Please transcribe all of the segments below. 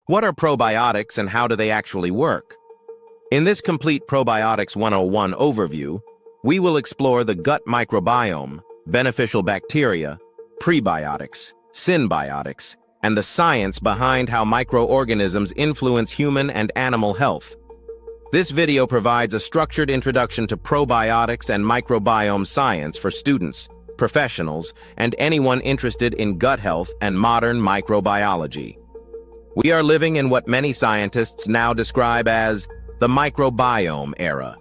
What are probiotics and how do they actually work? In this complete Probiotics 101 overview, we will explore the gut microbiome, beneficial bacteria, prebiotics, synbiotics, and the science behind how microorganisms influence human and animal health. This video provides a structured introduction to probiotics and microbiome science for students, professionals, and anyone interested in gut health and modern microbiology. We are living in what many scientists now describe as the microbiome era.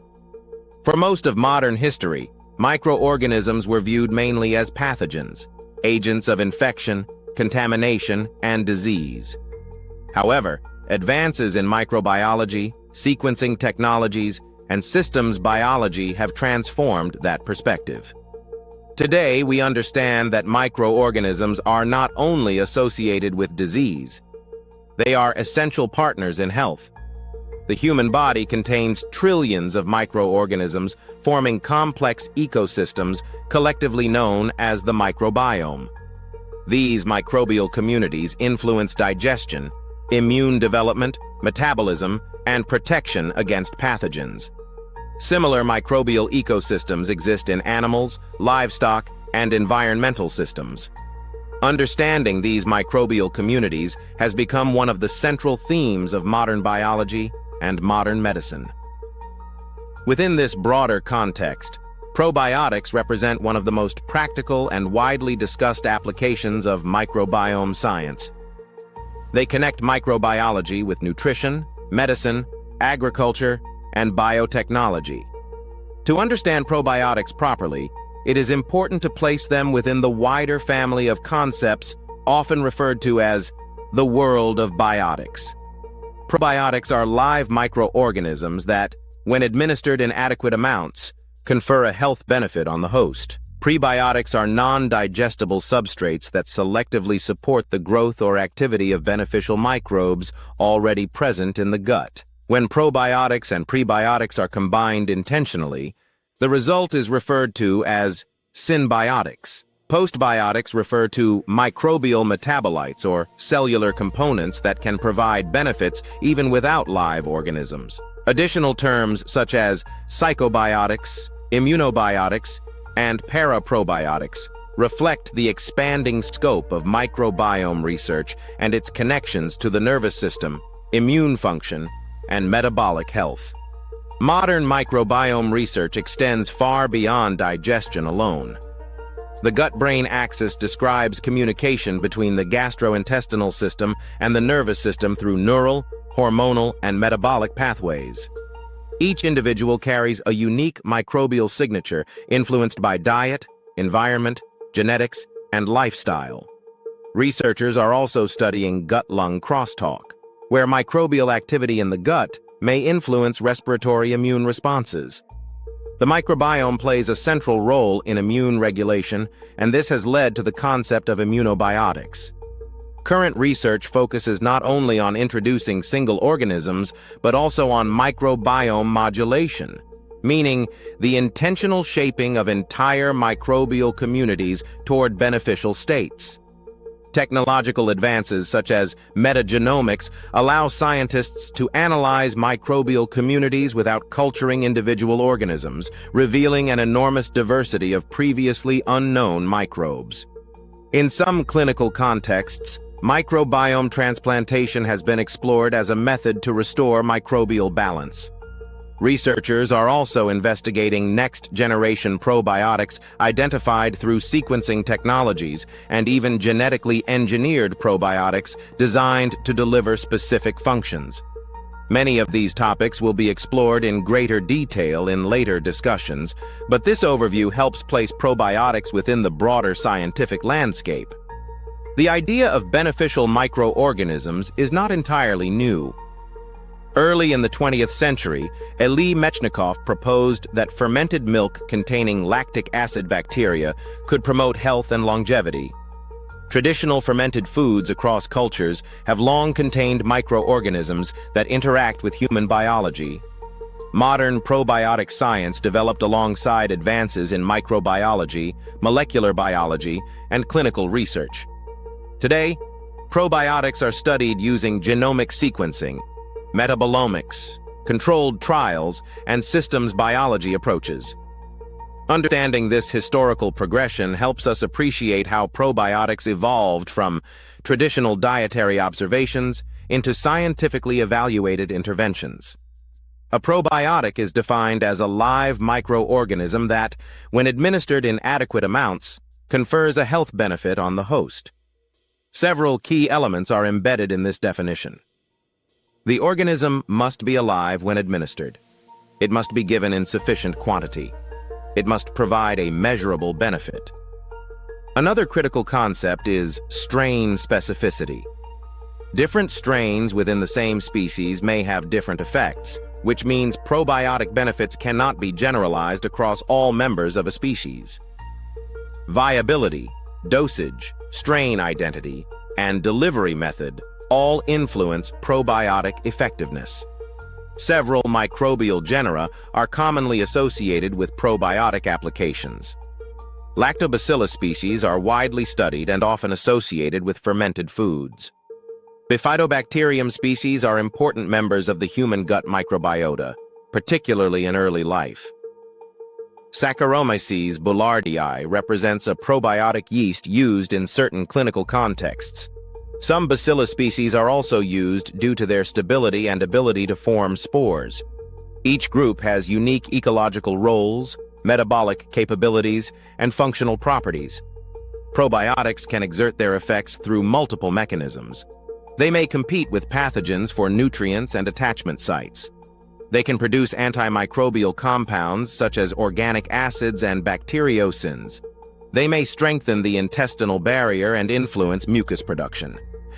For most of modern history, microorganisms were viewed mainly as pathogens, agents of infection, contamination, and disease. However, advances in microbiology, sequencing technologies, and systems biology have transformed that perspective. Today, we understand that microorganisms are not only associated with disease, they are essential partners in health. The human body contains trillions of microorganisms forming complex ecosystems collectively known as the microbiome. These microbial communities influence digestion, immune development, metabolism, and protection against pathogens. Similar microbial ecosystems exist in animals, livestock, and environmental systems. Understanding these microbial communities has become one of the central themes of modern biology and modern medicine. Within this broader context, probiotics represent one of the most practical and widely discussed applications of microbiome science. They connect microbiology with nutrition, medicine, agriculture, and biotechnology. To understand probiotics properly, it is important to place them within the wider family of concepts often referred to as the world of biotics. Probiotics are live microorganisms that, when administered in adequate amounts, confer a health benefit on the host. Prebiotics are non-digestible substrates that selectively support the growth or activity of beneficial microbes already present in the gut. When probiotics and prebiotics are combined intentionally, the result is referred to as synbiotics. Postbiotics refer to microbial metabolites or cellular components that can provide benefits even without live organisms. Additional terms such as psychobiotics, immunobiotics, and paraprobiotics reflect the expanding scope of microbiome research and its connections to the nervous system, immune function, and metabolic health. Modern microbiome research extends far beyond digestion alone. The gut-brain axis describes communication between the gastrointestinal system and the nervous system through neural, hormonal, and metabolic pathways. Each individual carries a unique microbial signature influenced by diet, environment, genetics, and lifestyle. Researchers are also studying gut-lung crosstalk, where microbial activity in the gut may influence respiratory immune responses. The microbiome plays a central role in immune regulation, and this has led to the concept of immunobiotics. Current research focuses not only on introducing single organisms, but also on microbiome modulation, meaning the intentional shaping of entire microbial communities toward beneficial states. Technological advances such as metagenomics allow scientists to analyze microbial communities without culturing individual organisms, revealing an enormous diversity of previously unknown microbes. In some clinical contexts, microbiome transplantation has been explored as a method to restore microbial balance. Researchers are also investigating next-generation probiotics identified through sequencing technologies and even genetically engineered probiotics designed to deliver specific functions. Many of these topics will be explored in greater detail in later discussions, but this overview helps place probiotics within the broader scientific landscape. The idea of beneficial microorganisms is not entirely new. Early in the 20th century, Elie Metchnikoff proposed that fermented milk containing lactic acid bacteria could promote health and longevity. Traditional fermented foods across cultures have long contained microorganisms that interact with human biology. Modern probiotic science developed alongside advances in microbiology, molecular biology, and clinical research. Today, Probiotics are studied using genomic sequencing, metabolomics, controlled trials, and systems biology approaches. Understanding this historical progression helps us appreciate how probiotics evolved from traditional dietary observations into scientifically evaluated interventions. A probiotic is defined as a live microorganism that, when administered in adequate amounts, confers a health benefit on the host. Several key elements are embedded in this definition. The organism must be alive when administered. It must be given in sufficient quantity. It must provide a measurable benefit. Another critical concept is strain specificity. Different strains within the same species may have different effects, which means probiotic benefits cannot be generalized across all members of a species. Viability, dosage, strain identity, and delivery method all influence probiotic effectiveness. Several microbial genera are commonly associated with probiotic applications. Lactobacillus species are widely studied and often associated with fermented foods. Bifidobacterium species are important members of the human gut microbiota, particularly in early life. Saccharomyces boulardii represents a probiotic yeast used in certain clinical contexts. Some bacillus species are also used due to their stability and ability to form spores. Each group has unique ecological roles, metabolic capabilities, and functional properties. Probiotics can exert their effects through multiple mechanisms. They may compete with pathogens for nutrients and attachment sites. They can produce antimicrobial compounds such as organic acids and bacteriocins. They may strengthen the intestinal barrier and influence mucus production.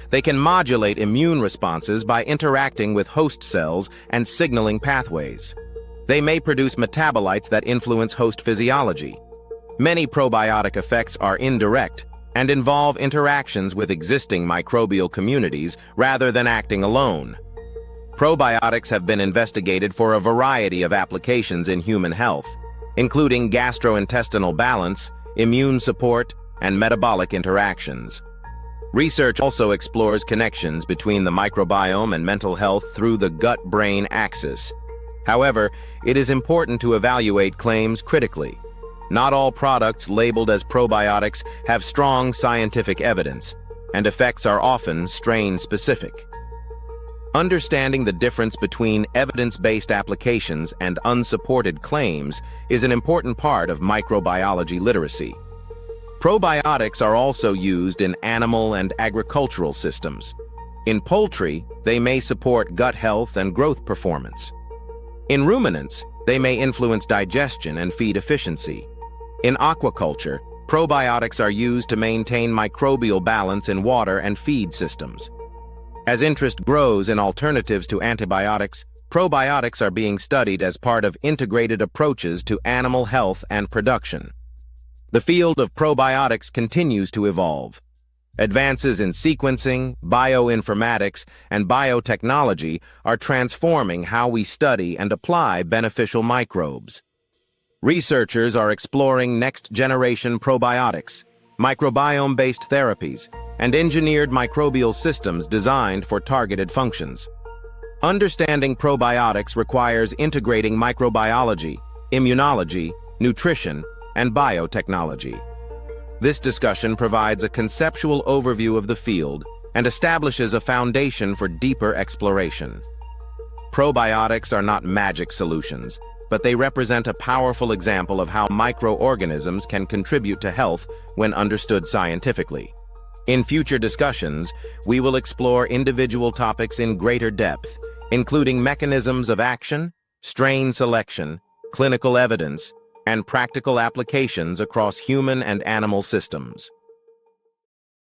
They can modulate immune responses by interacting with host cells and signaling pathways. They may produce metabolites that influence host physiology. Many probiotic effects are indirect and involve interactions with existing microbial communities rather than acting alone. Probiotics have been investigated for a variety of applications in human health, including gastrointestinal balance, immune support, and metabolic interactions. Research also explores connections between the microbiome and mental health through the gut-brain axis. However, it is important to evaluate claims critically. Not all products labeled as probiotics have strong scientific evidence, and effects are often strain-specific. Understanding the difference between evidence-based applications and unsupported claims is an important part of microbiology literacy. Probiotics are also used in animal and agricultural systems. In poultry, they may support gut health and growth performance. In ruminants, they may influence digestion and feed efficiency. In aquaculture, probiotics are used to maintain microbial balance in water and feed systems. As interest grows in alternatives to antibiotics, probiotics are being studied as part of integrated approaches to animal health and production. The field of probiotics continues to evolve. Advances in sequencing, bioinformatics, and biotechnology are transforming how we study and apply beneficial microbes. Researchers are exploring next-generation probiotics, microbiome-based therapies, and engineered microbial systems designed for targeted functions. Understanding probiotics requires integrating microbiology, immunology, nutrition, and biotechnology. This discussion provides a conceptual overview of the field and establishes a foundation for deeper exploration. Probiotics are not magic solutions, but they represent a powerful example of how microorganisms can contribute to health when understood scientifically. In future discussions, we will explore individual topics in greater depth, including mechanisms of action, strain selection, clinical evidence, and practical applications across human and animal systems.